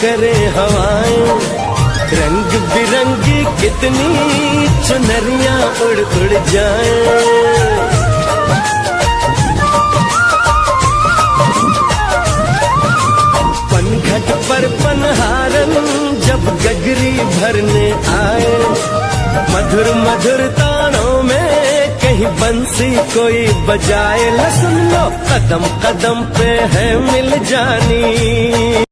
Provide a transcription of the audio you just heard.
करे हवाएं, रंग बिरंगी कितनी चुनरियां उड़ उड़ जाएं। पनघट पर पनहारन जब गगरी भरने आए, मधुर मधुर तानों में कहीं बंसी कोई बजाए। सुन लो कदम कदम पे है मिल जानी।